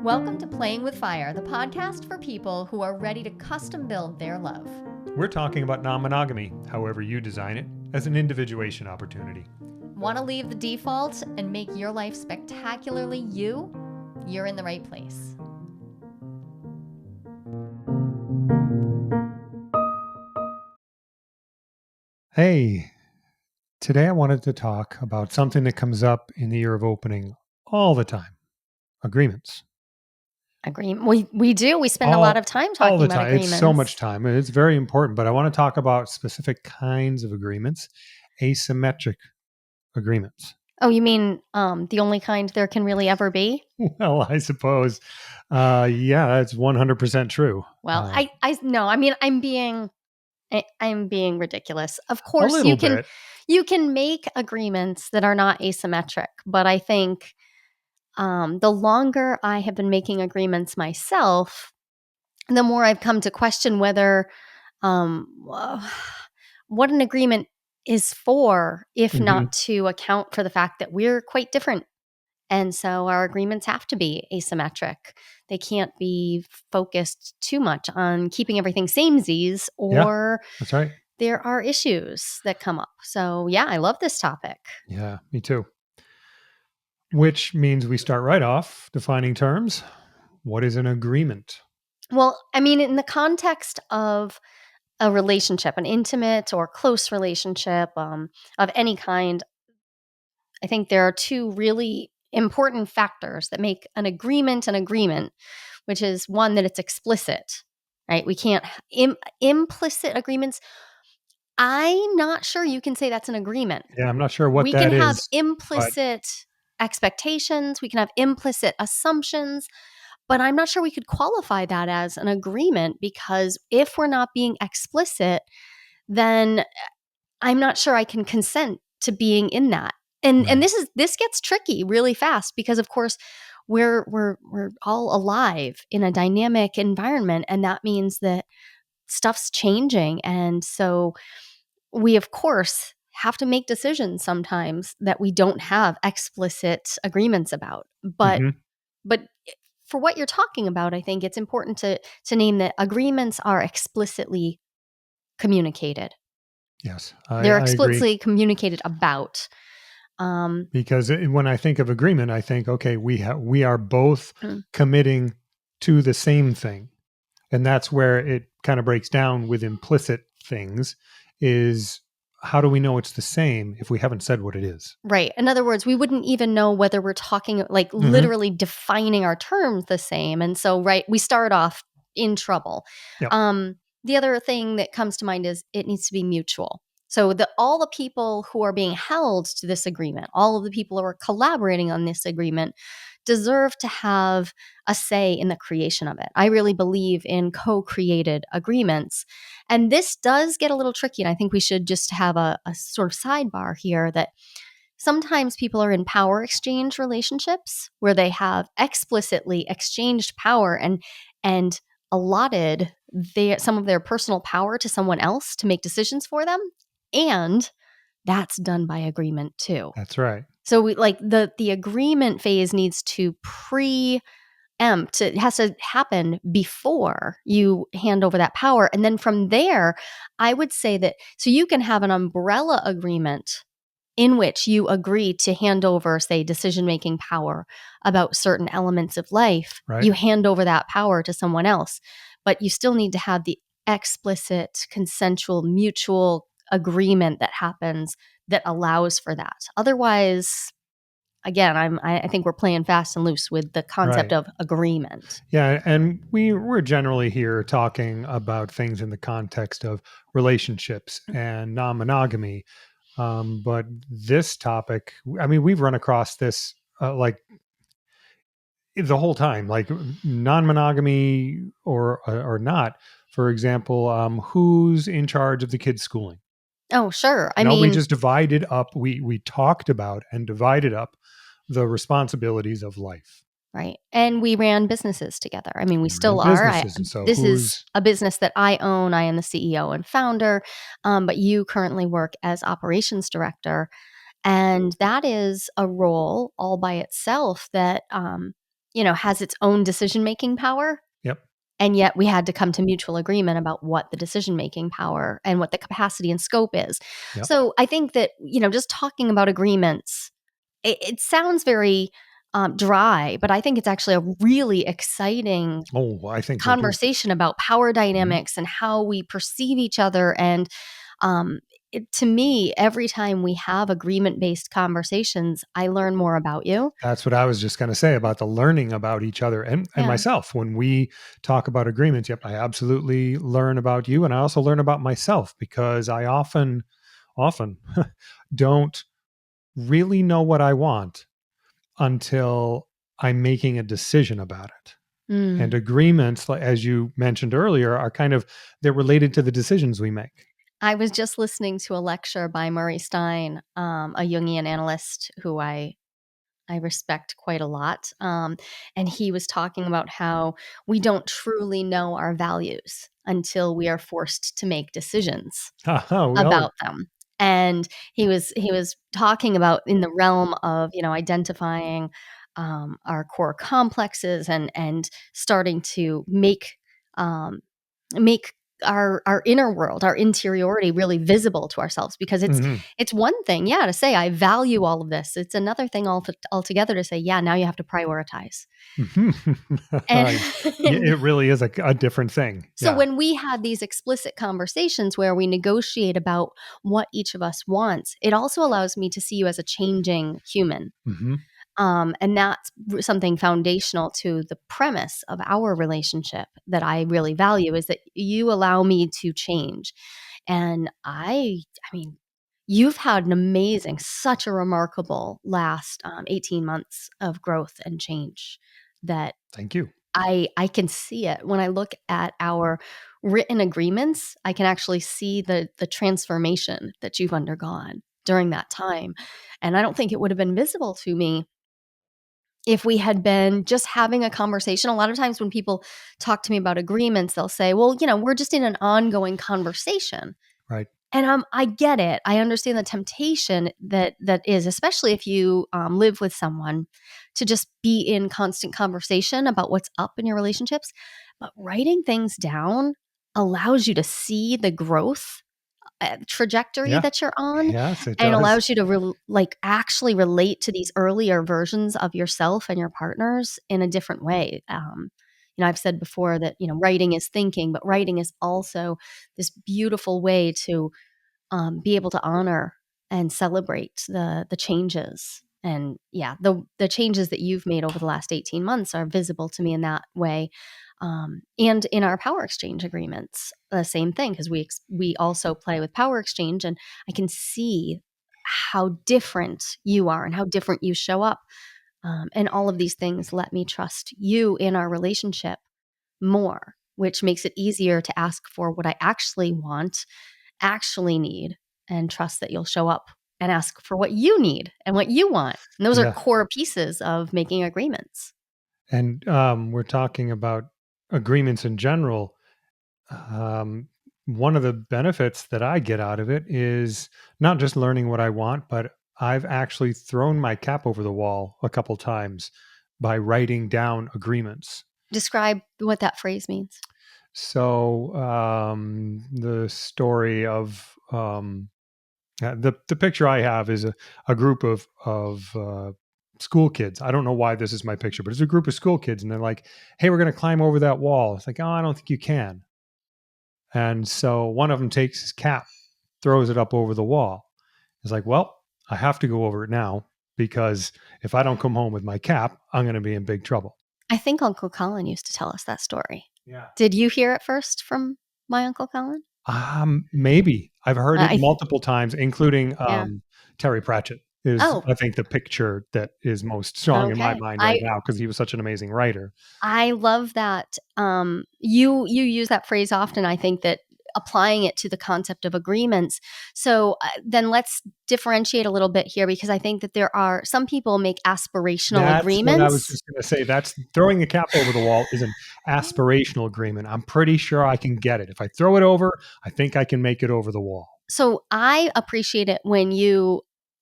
Welcome to Playing with Fire, the podcast for people who are ready to custom build their love. We're talking about non-monogamy, however you design it, as an individuation opportunity. Want to leave the default and make your life spectacularly you? You're in the right place. Hey, today I wanted to talk about something that comes up in the year of opening all the time. Agreements. We do. We spend a lot of time all talking the about time. agreements. It's so much time, and it's very important, but I want to talk about specific kinds of agreements, asymmetric agreements. Oh, you mean the only kind there can really ever be? Well, I suppose. Yeah, that's 100% true. Well, I'm being ridiculous. Of A course, little bit. you can make agreements that are not asymmetric, but I think the longer I have been making agreements myself, the more I've come to question whether what an agreement is for, if not to account for the fact that we're quite different. And so our agreements have to be asymmetric. They can't be focused too much on keeping everything samesies, or That's right. there are issues that come up. So yeah, I love this topic. Yeah, me too. Which means we start right off defining terms. What is an agreement? Well, I mean, in the context of a relationship, an intimate or close relationship of any kind, I think there are two really important factors that make an agreement, which is one, that it's explicit, right? We can't, implicit agreements. I'm not sure you can say that's an agreement. Yeah, I'm not sure what We that can have is. implicit expectations, we can have implicit assumptions, but I'm not sure we could qualify that as an agreement, because if we're not being explicit, then I'm not sure I can consent to being in that. And Right. this gets tricky really fast, because of course we're all alive in a dynamic environment, and that means that stuff's changing, and so we of course have to make decisions sometimes that we don't have explicit agreements about. But Mhm. but for what you're talking about, I think it's important to name that agreements are explicitly communicated. Yes, They're I agree. explicitly communicated about. Because when I think of agreement, I think, okay, we are both Mm. committing to the same thing. And that's where it kind of breaks down with implicit things is how do we know it's the same if we haven't said what it is? Right. In other words, we wouldn't even know whether we're talking, like, Mhm. literally defining our terms the same. And so, right, we start off in trouble. Yep. The other thing that comes to mind is it needs to be mutual. So all the people who are being held to this agreement, all of the people who are collaborating on this agreement, deserve to have a say in the creation of it. I really believe in co-created agreements. And this does get a little tricky. And I think we should just have a sort of sidebar here that sometimes people are in power exchange relationships where they have explicitly exchanged power and allotted some of their personal power to someone else to make decisions for them. And that's done by agreement too. That's right. So the agreement phase needs to preempt. It has to happen before you hand over that power. And then from there, I would say that so you can have an umbrella agreement in which you agree to hand over, say, decision-making power about certain elements of life. Right. You hand over that power to someone else, but you still need to have the explicit, consensual, mutual agreement that happens that allows for that. Otherwise, again, I think we're playing fast and loose with the concept Right. of agreement. Yeah, and we're generally here talking about things in the context of relationships and non-monogamy. But this topic, I mean, we've run across this like the whole time, like non-monogamy or not. For example, who's in charge of the kids' schooling? Oh, sure. I No, we mean, just divided up. We talked about and divided up the responsibilities of life. right. And we ran businesses together. I mean, we We ran still are. businesses, and so This is who's a business that I own. I am the CEO and founder, but you currently work as operations director. And that is a role all by itself that has its own decision-making power, Yep. and yet we had to come to mutual agreement about what the decision-making power and what the capacity and scope is. Yep. So I think that, just talking about agreements, it sounds very dry, but I think it's actually a really exciting Oh, I think so too. conversation about power Mhm. dynamics and how we perceive each other. And to me, every time we have agreement based conversations, I learn more about you. That's what I was just going to say about the learning about each other and Yeah. myself. When we talk about agreements, yep, I absolutely learn about you, and I also learn about myself because I often don't really know what I want until I'm making a decision about it. And Mm. agreements, as you mentioned earlier, are kind of they're related to the decisions we make. I was just listening to a lecture by Murray Stein, a Jungian analyst who I respect quite a lot. And he was talking about how we don't truly know our values until we are forced to make decisions Haha, we all about them. And he was talking about in the realm of, identifying our core complexes and starting to make our inner world, our interiority really visible to ourselves, because it's Mhm. it's one thing, yeah, to say I value all of this. It's another thing altogether to say, yeah, now you have to prioritize. And, Yeah, and it really is a different thing. so Yeah. when we have these explicit conversations where we negotiate about what each of us wants, it also allows me to see you as a changing human. Mhm. And that's something foundational to the premise of our relationship that I really value, is that you allow me to change. And I mean, you've had an amazing, such a remarkable last 18 months of growth and change that Thank you. I can see it when I look at our written agreements. I can actually see the transformation that you've undergone during that time. And I don't think it would have been visible to me if we had been just having a conversation. A lot of times when people talk to me about agreements, they'll say, well, we're just in an ongoing conversation. Right. And I get it. I understand the temptation that is, especially if you live with someone, to just be in constant conversation about what's up in your relationships. But writing things down allows you to see the growth trajectory Yeah. that you're on, Yes, it and does. allows you to actually relate to these earlier versions of yourself and your partners in a different way. I've said before that writing is thinking, but writing is also this beautiful way to be able to honor and celebrate the changes. And yeah, the changes that you've made over the last 18 months are visible to me in that way. And in our power exchange agreements, the same thing, because we also play with power exchange, and I can see how different you are and how different you show up. And all of these things let me trust you in our relationship more, which makes it easier to ask for what I actually want, actually need, and trust that you'll show up and ask for what you need and what you want. And those are Yeah. core pieces of making agreements. And we're talking about agreements in general. Um, one of the benefits that I get out of it is not just learning what I want, but I've actually thrown my cap over the wall a couple times by writing down agreements. Describe what that phrase means. So the story of the picture I have is a group of school kids. I don't know why this is my picture, but it's a group of school kids, and they're like, "Hey, we're going to climb over that wall." It's like, "Oh, I don't think you can." And so one of them takes his cap, throws it up over the wall. It's like, "Well, I have to go over it now because if I don't come home with my cap, I'm going to be in big trouble." I think Uncle Colin used to tell us that story. Yeah. Did you hear it first from my Uncle Colin? Maybe I've heard it I th- multiple times, including yeah. Terry Pratchett is, Oh, I think, the picture that is most strong in my okay. mind right I now because he was such an amazing writer. I love that. You use that phrase often. I think that applying it to the concept of agreements. So then let's differentiate a little bit here, because I think that there are some people make aspirational That's what I was agreements. just going to say. That's throwing the cap over the wall is an aspirational agreement. I'm pretty sure I can get it. If I throw it over, I think I can make it over the wall. So I appreciate it when you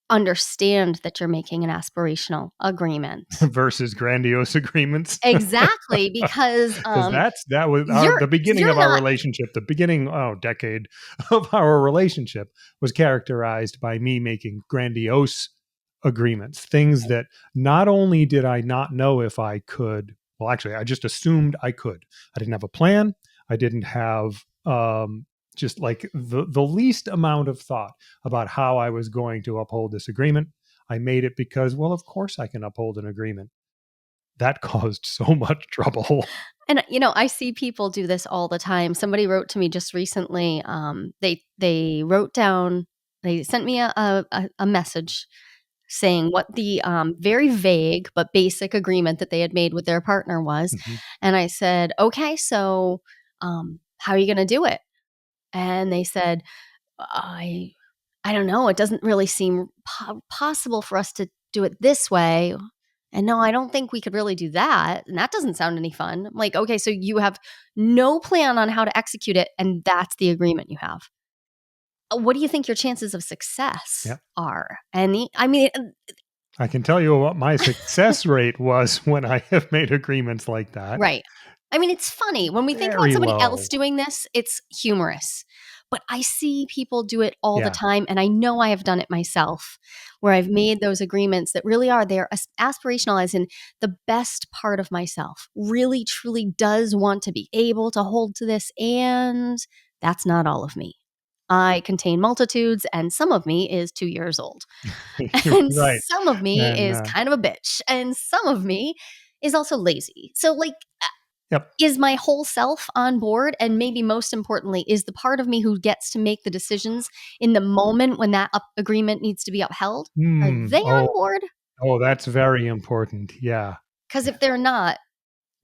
understand that you're making an aspirational agreement. Versus grandiose agreements. Exactly, because Because that was the beginning of you're our not relationship. The beginning, decade of our relationship was characterized by me making grandiose agreements, things that not only did I not know if I could, well, actually, I just assumed I could. I didn't have a plan. I didn't have just like the least amount of thought about how I was going to uphold this agreement. I made it because, well, of course I can uphold an agreement. That caused so much trouble. and I see people do this all the time. Somebody wrote to me just recently. They wrote down. They sent me a message saying what the very vague but basic agreement that they had made with their partner was, Mhm. and I said, "Okay, so how are you going to do it?" And they said, "I I don't know. It doesn't really seem possible for us to do it this way." And no, I don't think we could really do that. And that doesn't sound any fun. I'm like, okay, so you have no plan on how to execute it, and that's the agreement you have. What do you think your chances of success Yeah. are? And I mean, I can tell you what my success rate was when I have made agreements like that. right. I mean, it's funny. When we think about Very somebody else low. doing this, it's humorous. But I see people do it all the Yeah. time. And I know I have done it myself, where I've made those agreements that really are, they're aspirational, as in the best part of myself really, truly does want to be able to hold to this. And that's not all of me. I contain multitudes, and some of me is 2 years old. You're And right. some of me And is kind of a bitch. And some of me is also lazy. So, like, yep. is my whole self on board? And maybe most importantly, is the part of me who gets to make the decisions in the moment when that agreement needs to be upheld? Are Hmm. they on board? Oh, that's very important. Yeah. Because Yeah. if they're not,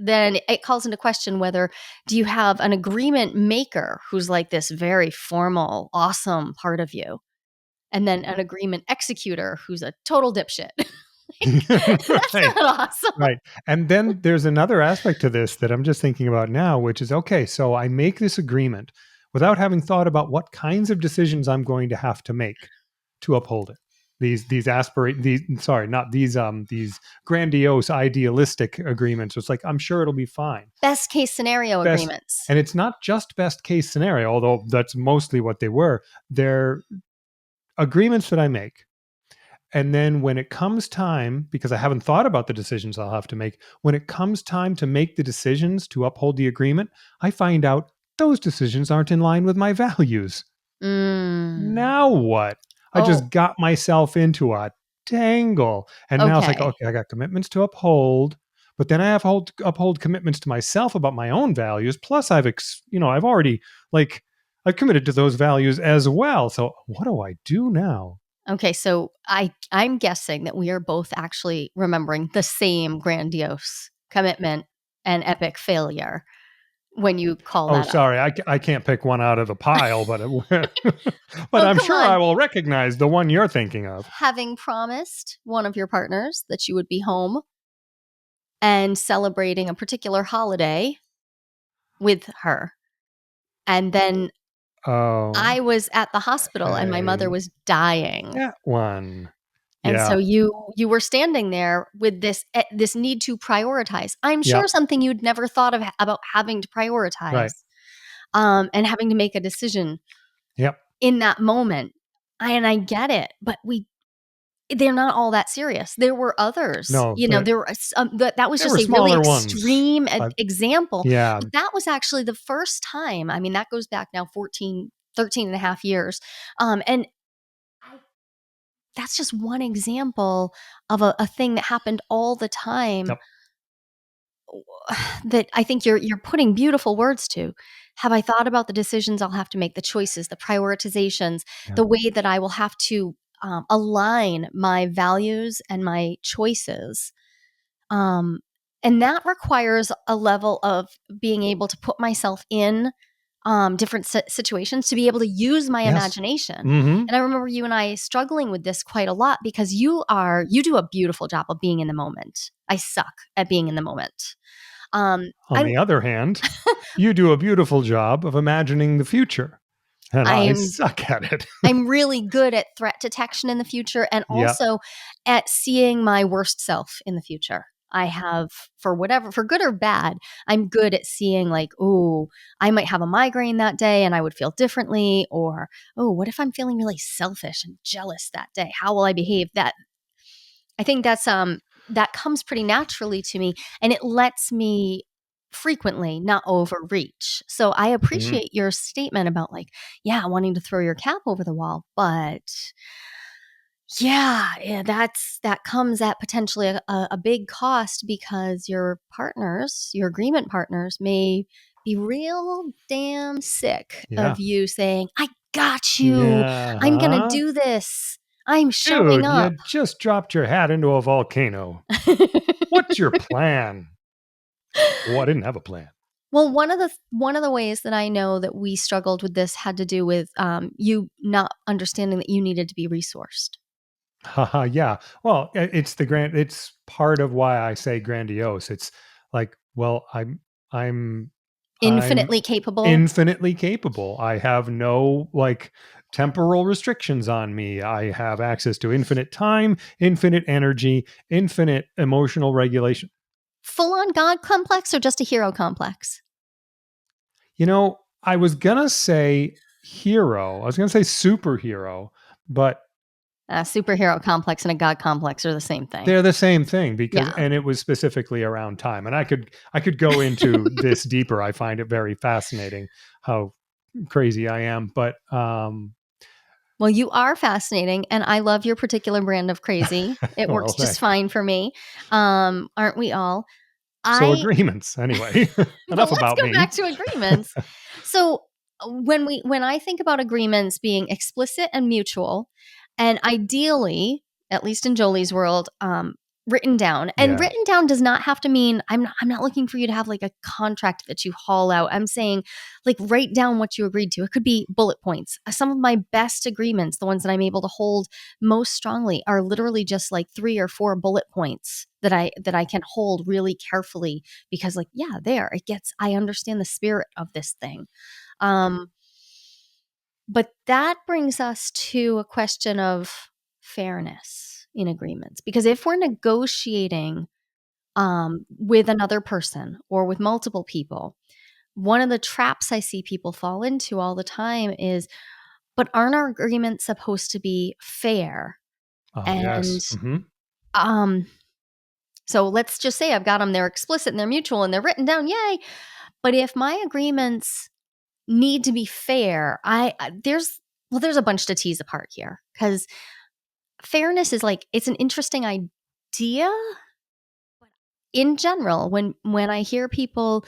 then it calls into question whether do you have an agreement maker who's like this very formal, awesome part of you, and then an agreement executor who's a total dipshit. Like, that's Right. not awesome. Right. And then there's another aspect to this that I'm just thinking about now, which is okay, so I make this agreement without having thought about what kinds of decisions I'm going to have to make to uphold it. These aspirate these sorry, not these grandiose idealistic agreements. It's like I'm sure it'll be fine. Best case scenario Best agreements. and it's not just best case scenario, although that's mostly what they were. They're agreements that I make, and then when it comes time, because I haven't thought about the decisions I'll have to make, when it comes time to make the decisions to uphold the agreement, I find out those decisions aren't in line with my values. Mm. Now what? I Oh, just got myself into a tangle. And now it's like, okay. okay, I got commitments to uphold, but then I have to uphold commitments to myself about my own values. Plus, I've already like I've committed to those values as well. So what do I do now? Okay, so I'm guessing that we are both actually remembering the same grandiose commitment and epic failure when you call Oh, that up. sorry, I can't pick one out of the pile, but but Oh, I'm come sure I on. will recognize the one you're thinking of. Having promised one of your partners that you would be home and celebrating a particular holiday with her. And then Oh, I was at the hospital and my mother okay, was dying. that one. And Yeah, so you were standing there with this need to prioritize. I'm sure yep, something you'd never thought of about having to right, prioritize, and having to make a decision yep. in that moment. And I get it, but they're not all that serious. There were others, No, there were some, that was there just were a really smaller ones. extreme I, example. yeah, But that was actually the first time. I mean, that goes back now 14, 13 and a half years. And that's just one example of a thing that happened all the time yep, that I think you're putting beautiful words to. Have I thought about the decisions I'll have to make, the choices, the prioritizations, yeah, the way that I will have to align my values and my choices? Um, and that requires a level of being able to put myself in different situations to be able to use my yes, imagination. mm-hmm. And I remember you and I struggling with this quite a lot because you do a beautiful job of being in the moment. I suck at being in the moment. On I the other hand, you do a beautiful job of imagining the future. And I I'm suck at it. I'm really good at threat detection in the future and Yep. also at seeing my worst self in the future. I have, for whatever, for good or bad, I'm good at seeing, like, oh, I might have a migraine that day and I would feel differently. Or, oh, what if I'm feeling really selfish and jealous that day? How will I behave? I think that comes pretty naturally to me, and it lets me frequently not overreach. So I Mhm. appreciate your statement about, like, yeah, wanting to throw your cap over the wall, but yeah, that comes at potentially a big cost because your partners, your agreement partners, may be real damn sick of Yeah. you saying, "I got you. Yeah. I'm gonna Huh? do this. I'm showing Dude, you up." just dropped your hat into a volcano. What's your plan? Oh, I didn't have a plan. Well, one of the ways that I know that we struggled with this had to do with, you not understanding that you needed to be resourced. Haha, yeah. Well, it's part of why I say grandiose. It's like, well, I'm I'm Infinitely capable. infinitely capable. I have no like temporal restrictions on me. I have access to infinite time, infinite energy, infinite emotional regulation. Full on God complex or just a hero complex? I was gonna say hero. I was gonna say superhero, but A superhero complex and a God complex are the same thing. they're the same thing because Yeah. and it was specifically around time. And I could go into this deeper. I find it very fascinating how crazy I am, but Well, you are fascinating, and I love your particular brand of crazy. It well, works just thanks. fine for me. Aren't we all? So I agreements anyway. But Enough let's about go back me. to agreements. So when I think about agreements being explicit and mutual, and ideally, at least in Jolie's world, written down. And Yeah. written down does not have to mean I'm not looking for you to have like a contract that you haul out. I'm saying, like, write down what you agreed to. It could be bullet points. Some of my best agreements, the ones that I'm able to hold most strongly, are literally just like 3 or 4 bullet points that I can hold really carefully because, like, yeah, there it gets, I understand the spirit of this thing. um but that brings us to a question of fairness in agreements, because if we're negotiating with another person or with multiple people, one of the traps I see people fall into all the time is, but aren't our agreements supposed to be fair? Oh, And yes. Hmm. um so let's just say I've got them, they're explicit and they're mutual and they're written down, yay. But if my agreements need to be fair, there's a bunch to tease apart here, because fairness is like, it's an interesting idea in general when I hear people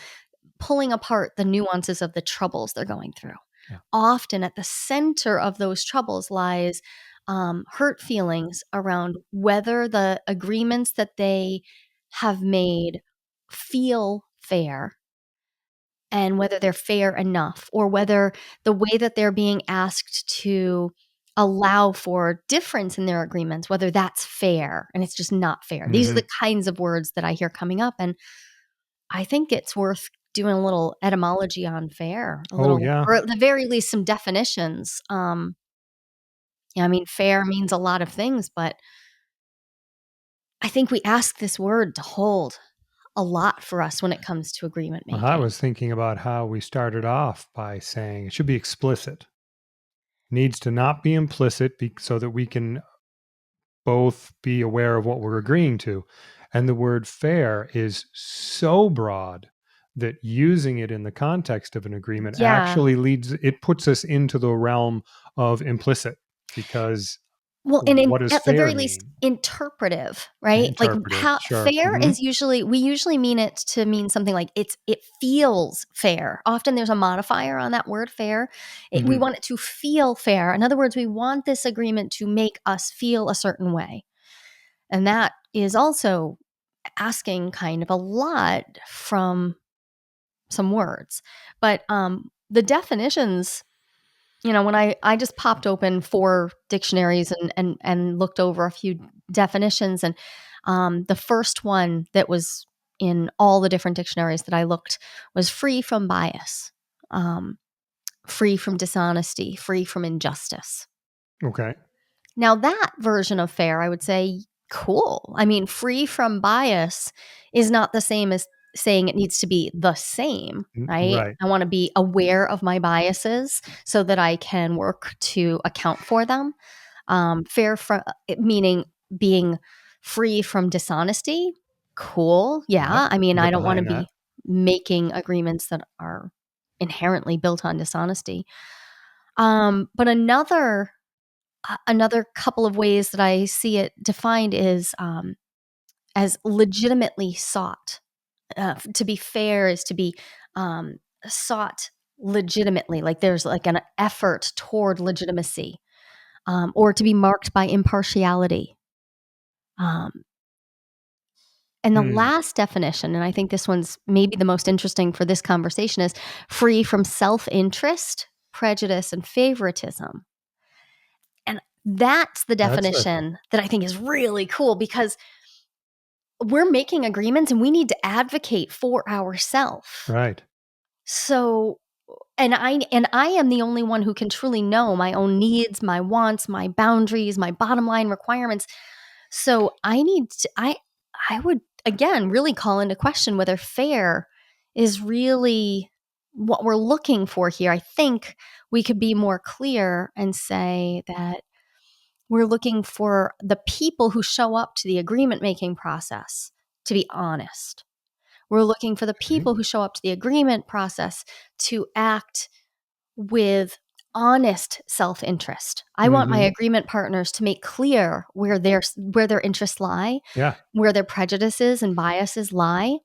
pulling apart the nuances of the troubles they're going through. Yeah. Often at the center of those troubles lies hurt feelings around whether the agreements that they have made feel fair, and whether they're fair enough, or whether the way that they're being asked to allow for difference in their agreements, whether that's fair, and it's just not fair. These are the Hmm. kinds of words that I hear coming up, and I think it's worth doing a little etymology on fair, a Oh, little, yeah. or at the very least some definitions. Yeah, I mean, fair means a lot of things, but I think we ask this word to hold a lot for us when it comes to agreement Well, I making. was thinking about how we started off by saying it should be explicit. Needs to not be implicit so that we can both be aware of what we're agreeing to. And the word fair is so broad that using it in the context of an agreement Yeah. actually puts us into the realm of implicit because Well, and what does at the fair very least, mean? interpretive, right? Like, Interpretive, how sure. fair Hmm. is usually, we usually mean it to mean something like it feels fair. Often there's a modifier on that word fair. We Hmm. want it to feel fair. In other words, we want this agreement to make us feel a certain way. And that is also asking kind of a lot from some words. But the definitions, when I just popped open 4 dictionaries and looked over a few definitions, and the first one that was in all the different dictionaries that I looked was free from bias. Um, free from dishonesty, free from injustice. Okay. Now, that version of fair, I would say, cool. I mean, free from bias is not the same as saying it needs to be the same, right? Right. I want to be aware of my biases so that I can work to account for them. Fair from meaning being free from dishonesty. Cool. Yep. Yeah. I mean, Can I get don't want to behind that. be making agreements that are inherently built on dishonesty. But another couple of ways that I see it defined is as legitimately sought. To be fair is to be um, sought legitimately, like there's like an effort toward legitimacy, or to be marked by impartiality. Um, and the Hmm. last definition, and I think this one's maybe the most interesting for this conversation, is free from self interest, prejudice, and favoritism. And that's the That's a definition that I think is really cool because we're making agreements and we need to advocate for ourselves. right. So and I am the only one who can truly know my own needs, my wants, my boundaries, my bottom line requirements. So I would again really call into question whether fair is really what we're looking for here. I think we could be more clear and say that we're looking for the people who show up to the agreement making process to be honest. We're looking for the Okay. people who show up to the agreement process to act with honest self-interest. I want my Hmm. agreement partners to make clear where their interests lie, Yeah. where their prejudices and biases lie.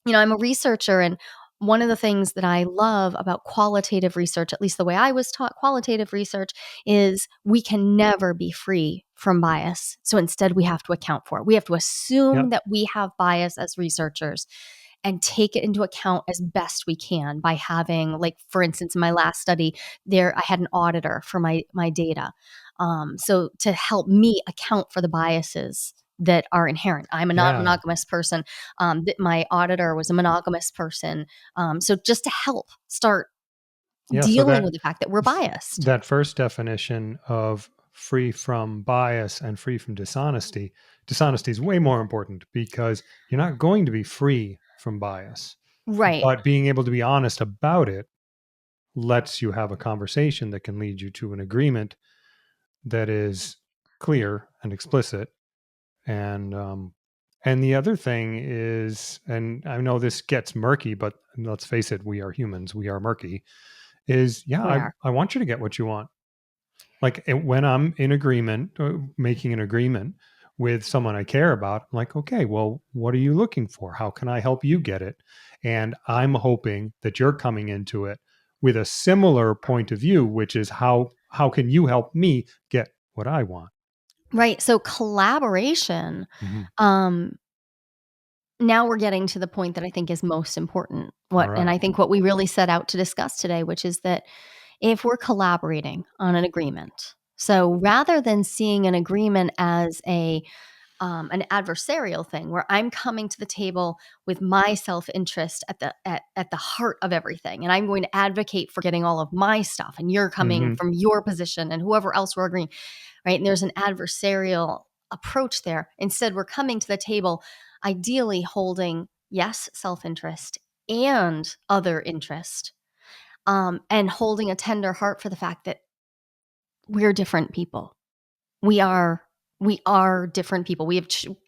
I'm a researcher, and one of the things that I love about qualitative research, at least the way I was taught qualitative research, is we can never be free from bias. So instead, we have to account for it. We have to assume Yep. that we have bias as researchers and take it into account as best we can by having, like, for instance, in my last study, there I had an auditor for my data, so to help me account for the biases that are inherent. I'm a Yeah. non-monogamous person. My auditor was a monogamous person. So just to help start Yeah. So dealing with that the fact that we're biased. that first definition of free from bias and free from dishonesty, dishonesty is way more important because you're not going to be free from bias, Right. but being able to be honest about it lets you have a conversation that can lead you to an agreement that is clear and explicit. And the other thing is, and I know this gets murky, but let's face it, we are humans, we are murky, is yeah, We i, are. I want you to get what you want. Like when I'm in agreement, making an agreement with someone I care about, I'm like, okay, well, what are you looking for? How can I help you get it? And I'm hoping that you're coming into it with a similar point of view, which is how can you help me get what I want? Right. So collaboration, Mhm. um, now we're getting to the point that I think is most important. All And right. I think what we really set out to discuss today, which is that if we're collaborating on an agreement, so rather than seeing an agreement as an adversarial thing where I'm coming to the table with my self-interest at the heart of everything, and I'm going to advocate for getting all of my stuff, and you're coming Hmm. from your position, and whoever else we're agreeing, right? And there's an adversarial approach there. Instead, we're coming to the table, ideally holding yes, self-interest and other interest, and holding a tender heart for the fact that we're different people. We are we are different people.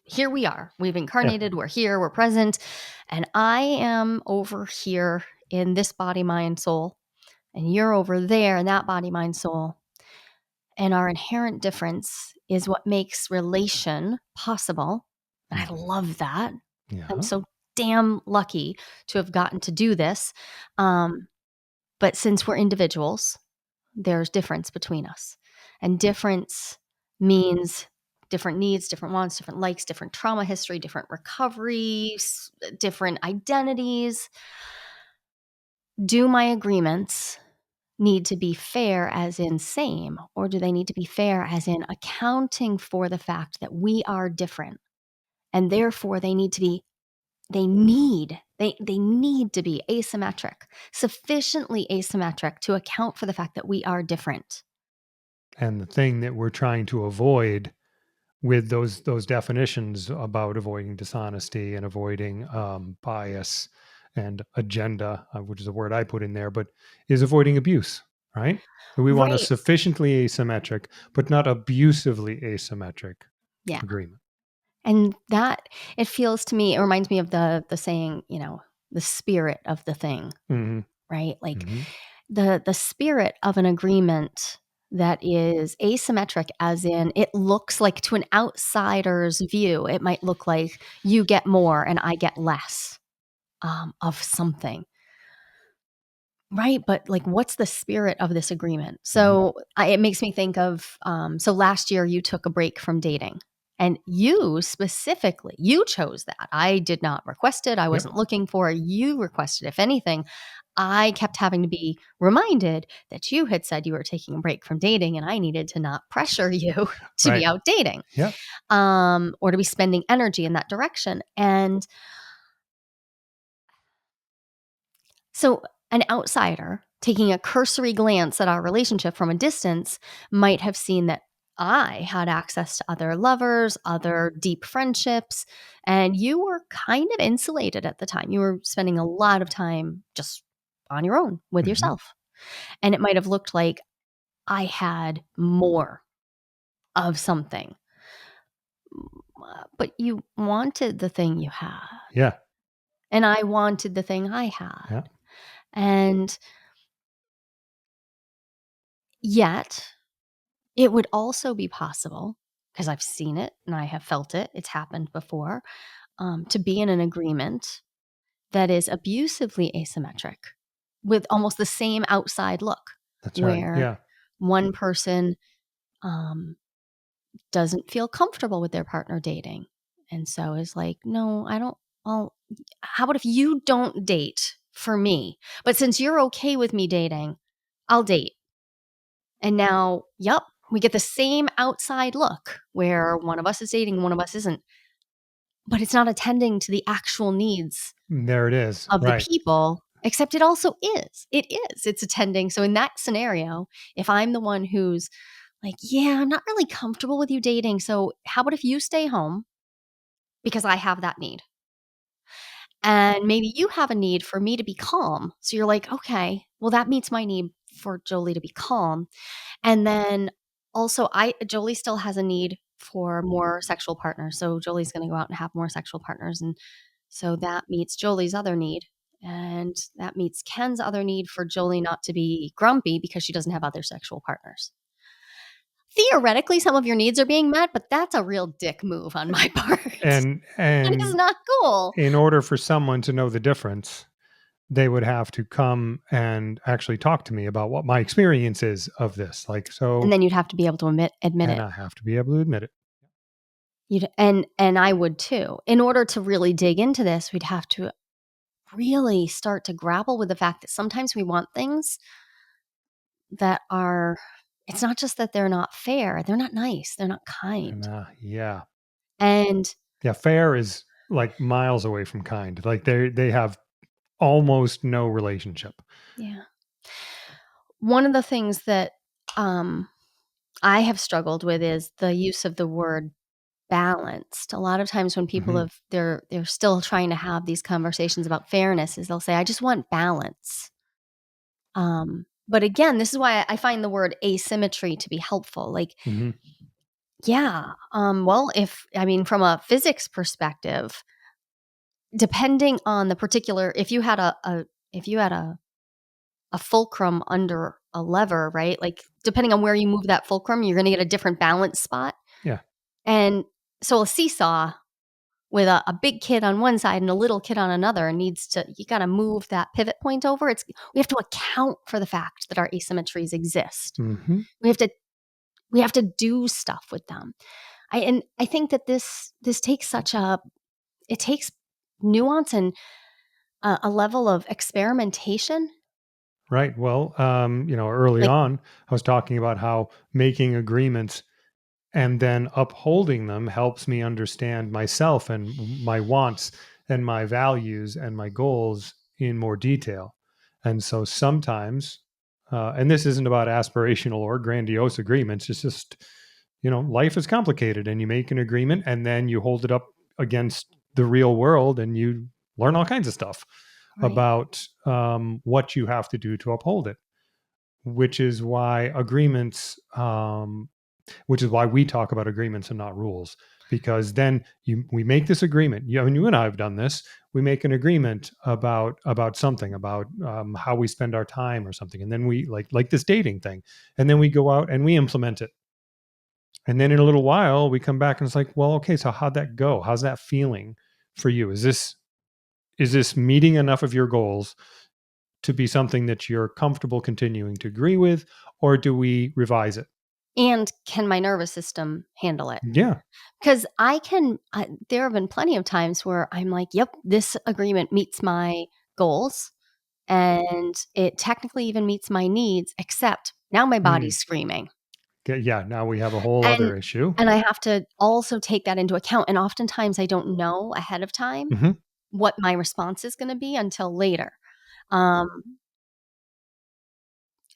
Here we are. We've Yeah. incarnated, we're here, we're present, and I am over here in this body, mind, soul, and you're over there in that body, mind, soul. And our inherent difference is what makes relation possible. And I Hmm. love that. I'm Yeah. so damn lucky to have gotten to do this. Um, but since we're individuals, there's difference between us. And difference means different needs, different wants, different likes, different trauma history, different recoveries, different identities. Do my agreements need to be fair as in same, or do they need to be fair as in accounting for the fact that we are different? And therefore they need They need to be asymmetric, sufficiently asymmetric to account for the fact that we are different. And the thing that we're trying to avoid with those definitions about avoiding dishonesty and avoiding bias and agenda, which is a word I put in there, but is avoiding abuse, right? So we want a Right. sufficiently asymmetric, but not abusively asymmetric Yeah. agreement. And that, it feels to me, it reminds me of the saying, the spirit of the thing, Hmm. right? Like Hmm. the spirit of an agreement that is asymmetric, as in it looks like, to an outsider's view, it might look like you get more and I get less of something. Right, but, like, what's the spirit of this agreement? Hmm. So, it makes me think of, so last year you took a break from dating, and you specifically, you chose that. I did not request it, I Yep. wasn't looking for it, you requested. If anything, I kept having to be reminded that you had said you were taking a break from dating, and I needed to not pressure you to be Right. out dating, Yep. or to be spending energy in that direction, and so, an outsider taking a cursory glance at our relationship from a distance might have seen that I had access to other lovers, other deep friendships, and you were kind of insulated at the time. You were spending a lot of time just on your own with Hmm. yourself. And it might have looked like I had more of something, but you wanted the thing you had, Yeah. and I wanted the thing I had. Yeah. And yet, it would also be possible, because I've seen it and I have felt it, it's happened before, to be in an agreement that is abusively asymmetric with almost the same outside look, That's right. where Yeah. one person um, doesn't feel comfortable with their partner dating. And so is like, no, I don't. Well, how about if you don't date for me? But since you're okay with me dating, I'll date. And now, yep, we get the same outside look where one of us is dating, one of us isn't, but it's not attending to the actual needs There it is. of the Right. people, except it also is. It is. It's attending. So in that scenario, if I'm the one who's like, yeah, I'm not really comfortable with you dating. So how about if you stay home because I have that need? And maybe you have a need for me to be calm. So you're like, okay, well, that meets my need for Jolie to be calm. And then also, I Jolie still has a need for more sexual partners, so Jolie's gonna go out and have more sexual partners, and so that meets Jolie's other need, and that meets Ken's other need for Jolie not to be grumpy because she doesn't have other sexual partners. Theoretically, some of your needs are being met, but that's a real dick move on my part. And That is and not cool. in order for someone to know the difference, they would have to come and actually talk to me about what my experience is of this. Like, And so, then you'd have to be able to admit and it. I have to be able to admit it. And I would too. In order to really dig into this, we'd have to really start to grapple with the fact that sometimes we want things that are, it's not just that they're not fair, they're not nice, they're not And kind. yeah, And yeah, fair is like miles away from kind. Like they have almost no relationship. yeah. One of the things that um I have struggled with is the use of the word balanced. A lot of times when people Hmm. have they're still trying to have these conversations about fairness, is they'll say, I just want balance. But again, this is why I find the word asymmetry to be helpful. Like, Hmm. yeah, well, if I mean, from a physics perspective, depending on the particular, if you had a fulcrum under a lever, right? Like, depending on where you move that fulcrum, you're gonna get a different balance spot. Yeah. And so a seesaw with a big kid on one side and a little kid on another needs to, you gotta move that pivot point over. We have to account for the fact that our asymmetries exist. Hmm. We have to we have to do stuff with them. I think that this takes such a, it takes nuance and a level of experimentation. Right. Well, early Like, on, I was talking about how making agreements and then upholding them helps me understand myself and my wants and my values and my goals in more detail. And so sometimes, and this isn't about aspirational or grandiose agreements, it's just, life is complicated and you make an agreement and then you hold it up against the real world and you learn all kinds of stuff Right. about what you have to do to uphold it, which is why which is why we talk about agreements and not rules. Because then we make this agreement. And you and I have done this. We make an agreement about something, about how we spend our time or something, and then we like this dating thing, and then we go out and we implement it. And then in a little while, we come back and it's like, well, okay, so how'd that go? How's that feeling for you? Is this meeting enough of your goals to be something that you're comfortable continuing to agree with, or do we revise it? And can my nervous system handle it? Yeah. Because there have been plenty of times where I'm like, yep, this agreement meets my goals and it technically even meets my needs, except now my Mm. body's screaming. Okay, yeah. Now we have a whole And other issue. and I have to also take that into account. And oftentimes I don't know ahead of time Hmm. what my response is going to be until later. Um,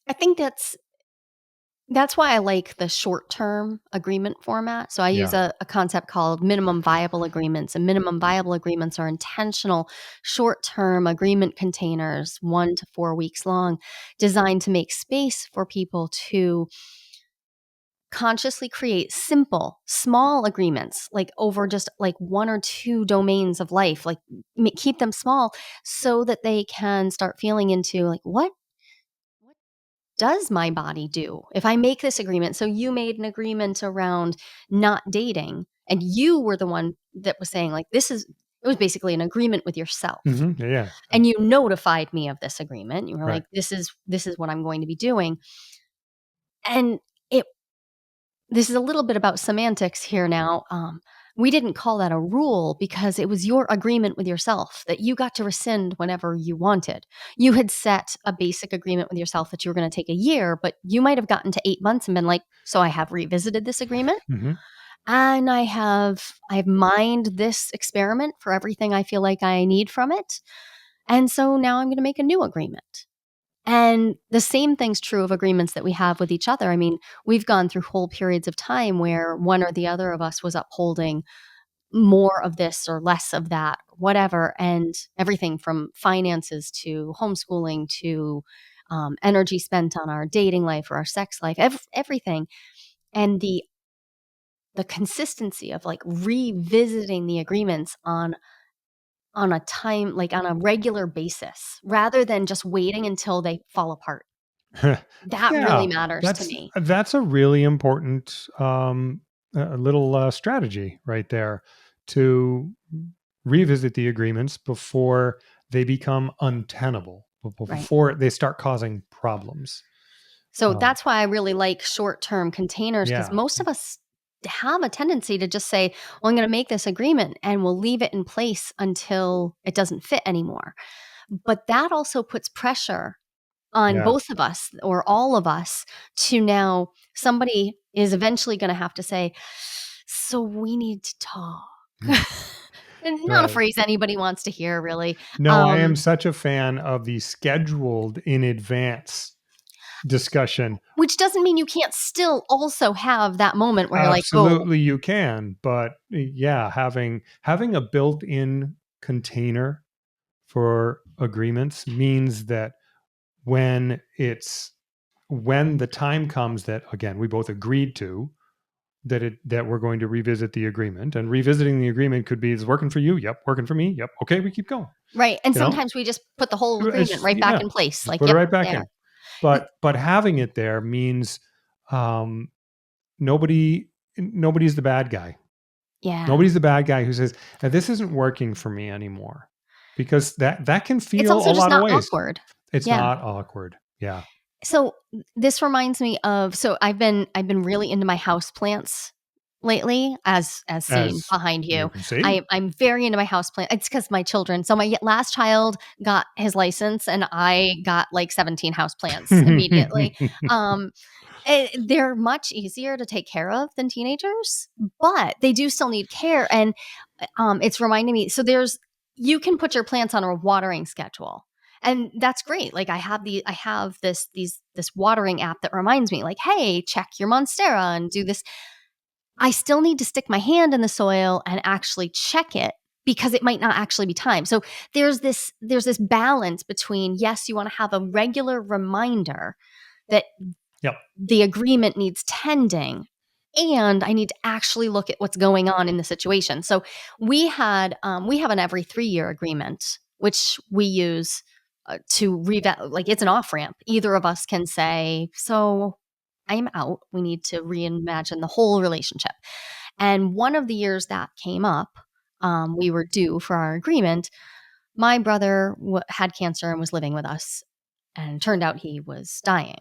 I think that's why I like the short-term agreement format. So I use Yeah. a concept called minimum viable agreements, and minimum viable agreements are intentional short-term agreement containers, 1 to 4 weeks long, designed to make space for people to consciously create simple, small agreements, like over just like 1 or 2 domains of life, like keep them small so that they can start feeling into like, what does my body do if I make this agreement? So you made an agreement around not dating, and you were the one that was saying, like, it was basically an agreement with yourself. Hmm. Yeah. And you notified me of this agreement. You were Right. like, this is what I'm going to be doing. And it this is a little bit about semantics here now. We didn't call that a rule because it was your agreement with yourself that you got to rescind whenever you wanted. You had set a basic agreement with yourself that you were going to take a year, but you might have gotten to 8 months and been like, so I have revisited this agreement Hmm. and I've mined this experiment for everything I feel like I need from it. And so now I'm going to make a new agreement. And the same thing's true of agreements that we have with each other. I mean, we've gone through whole periods of time where one or the other of us was upholding more of this or less of that, whatever. And everything from finances to homeschooling to energy spent on our dating life or our sex life, everything. And the consistency of like revisiting the agreements on a time, like on a regular basis, rather than just waiting until they fall apart. That really Yeah. matters to me. That's a really important little strategy right there, to revisit the agreements before they become untenable, Right. before they start causing problems. So Um, that's why I really like short-term containers because yeah. most of us have a tendency to just say, well, I'm going to make this agreement and we'll leave it in place until it doesn't fit anymore. But that also puts pressure on Yeah. both of us or all of us to now somebody is eventually going to have to say, so we need to talk. And not a Right. phrase anybody wants to hear, really. No, I am Um, such a fan of the scheduled in advance discussion. which doesn't mean you can't still also have that moment where you're like, oh, Absolutely, you can, but yeah, having a built-in container for agreements means that when it's when the time comes that, again, we both agreed to, that we're going to revisit the agreement, and revisiting the agreement could be, is working for you? Yep. Working for me? Yep. Okay, we keep going. right. And You know, sometimes we just put the whole agreement it's, right back yeah, in place. just Like, put it yep, right back there. in. But having it there means um, nobody nobody's the bad guy. Yeah. Nobody's the bad guy who says, this isn't working for me anymore, because that can It's feel also a just lot of not ways. awkward. It's Yeah. not awkward. Yeah. So this reminds me of I've been really into my house plants lately, as seen As behind you you. can see. I'm very into my house plant. It's because my children. So my last child got his license, and I got like 17 house plants immediately. Um, they're much easier to take care of than teenagers, but they do still need care. And it's reminding me. So you can put your plants on a watering schedule. And that's great. Like I have this watering app that reminds me, like, hey, check your monstera and do this. I still need to stick my hand in the soil and actually check it because it might not actually be time. So there's this balance between, yes, you want to have a regular reminder that Yep. the agreement needs tending, and I need to actually look at what's going on in the situation. So we have an every 3-year agreement, which we use to like it's an off ramp. Either of us can say, so I'm out. We need to reimagine the whole relationship. And one of the years that came up, we were due for our agreement. My brother had cancer and was living with us, and it turned out he was dying.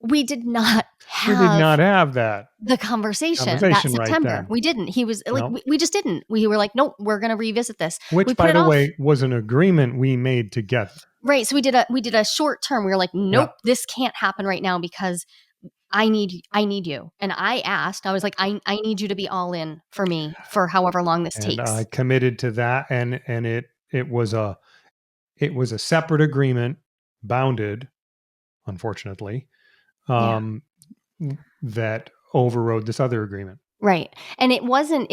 We did not We did have not have that the conversation that conversation right September. then. We didn't. He was like, No. we just didn't. We were like, nope, we're going to revisit this. We Which, put by it the off. way, was an agreement we made together. Right. So we did a short term. We were like, nope, Yep. this can't happen right now because I need you. And I was like, I need you to be all in for me for however long this And I takes. committed to that, and it was a separate agreement, bounded, unfortunately, Yeah. um, that overrode this other agreement. Right. And it wasn't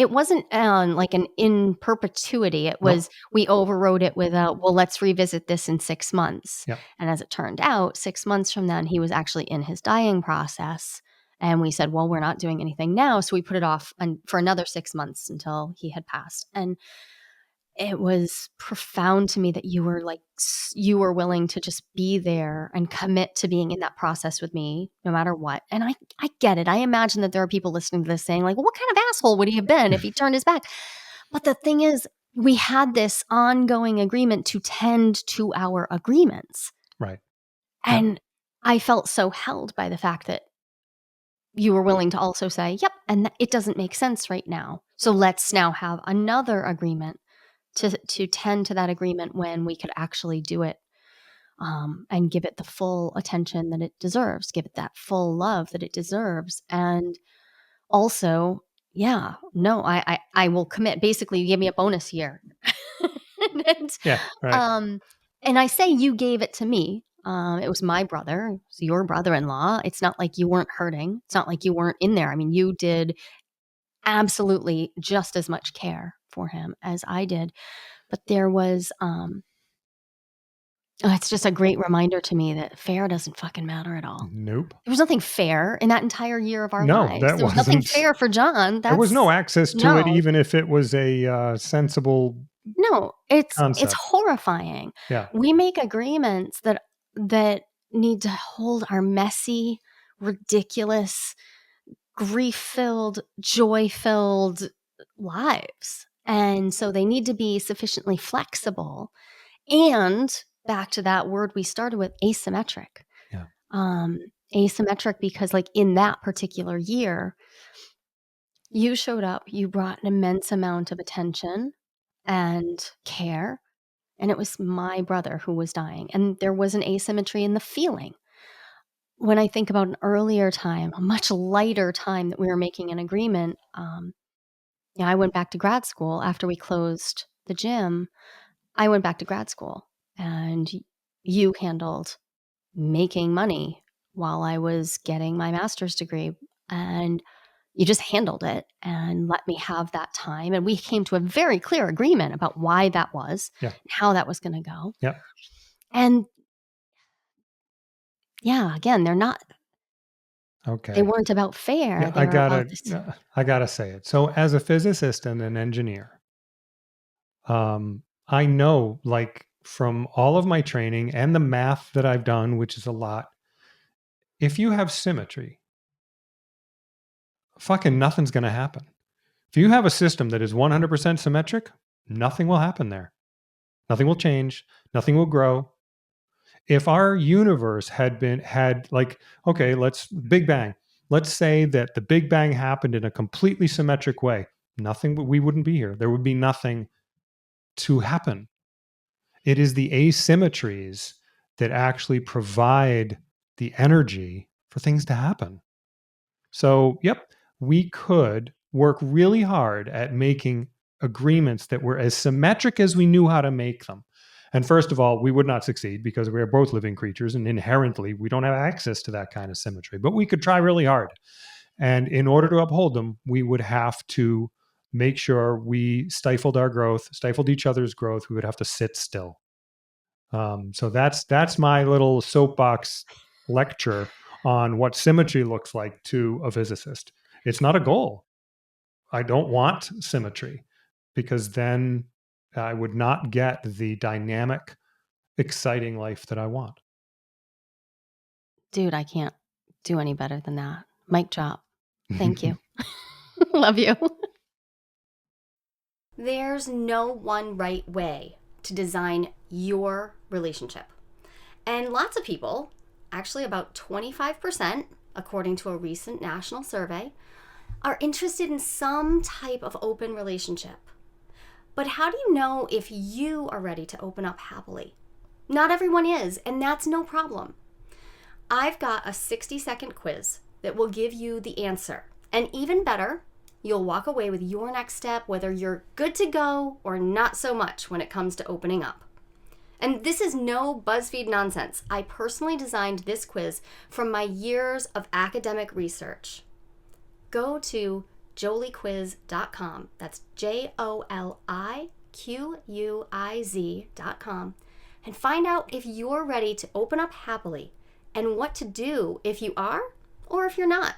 like an in perpetuity. It Nope. was we overrode it with a, well, let's revisit this in 6 months. Yep. And as it turned out, 6 months from then he was actually in his dying process, and we said, well, we're not doing anything now, so we put it off for another 6 months until he had passed. And it was profound to me that you were like you were willing to just be there and commit to being in that process with me no matter what. And I get it. I imagine that there are people listening to this saying like, well, what kind of asshole would he have been if he turned his back? But the thing is, we had this ongoing agreement to tend to our agreements. Right. Yep. And I felt so held by the fact that you were willing to also say, yep, and it doesn't make sense right now. So let's now have another agreement to tend to that agreement when we could actually do it, and give it the full attention that it deserves, give it that full love that it deserves. And also, yeah, no, I will commit. Basically, you gave me a bonus year. and, Yeah. Right. um, and I say you gave it to me. It was my brother, it was your brother-in-law. It's not like you weren't hurting. It's not like you weren't in there. I mean, you did absolutely just as much care for him as I did. But there was, it's just a great reminder to me that fair doesn't fucking matter at all. Nope. There was nothing fair in that entire year of our No, lives. that There was nothing wasn't. fair for John. There was no That's access to it, no, even if it was a sensible no. It's concept. horrifying. Yeah. We make agreements that need to hold our messy, ridiculous, grief-filled, joy-filled lives. And so they need to be sufficiently flexible. And back to that word we started with, asymmetric. Yeah. Asymmetric because, like, in that particular year, you showed up, you brought an immense amount of attention and care, and it was my brother who was dying, and there was an asymmetry in the feeling. When I think about an earlier time, a much lighter time that we were making an agreement, yeah, I went back to grad school after we closed the gym. I went back to grad school, and you handled making money while I was getting my master's degree. And you just handled it and let me have that time. And we came to a very clear agreement about why that was, Yeah. how that was going to go. Yeah. And yeah, again, they Okay. weren't about fair. Yeah, They were about this. I gotta say it. So, as a physicist and an engineer, I know, like, from all of my training and the math that I've done, which is a lot, if you have symmetry, fucking nothing's gonna happen. If you have a system that is 100% symmetric, nothing will happen there. Nothing will change. Nothing will grow. If our universe had like, okay, let's Big Bang. Let's say that the Big Bang happened in a completely symmetric way. Nothing, we wouldn't be here. There would be nothing to happen. It is the asymmetries that actually provide the energy for things to happen. So, yep, we could work really hard at making agreements that were as symmetric as we knew how to make them. And first of all, we would not succeed because we are both living creatures and inherently we don't have access to that kind of symmetry, but we could try really hard. And in order to uphold them, we would have to make sure we stifled our growth, stifled each other's growth. We would have to sit still. So that's my little soapbox lecture on what symmetry looks like to a physicist. It's not a goal. I don't want symmetry because then I would not get the dynamic, exciting life that I want. Dude, I can't do any better than that. Mic drop. Thank you. Love you. There's no one right way to design your relationship. And lots of people, actually about 25%, according to a recent national survey, are interested in some type of open relationship. But how do you know if you are ready to open up happily? Not everyone is, and that's no problem. I've got a 60-second quiz that will give you the answer. And even better, you'll walk away with your next step, whether you're good to go or not so much when it comes to opening up. And this is no BuzzFeed nonsense. I personally designed this quiz from my years of academic research. Go to joliequiz.com. That's JOLIQUIZ.com and find out if you're ready to open up happily and what to do if you are or if you're not.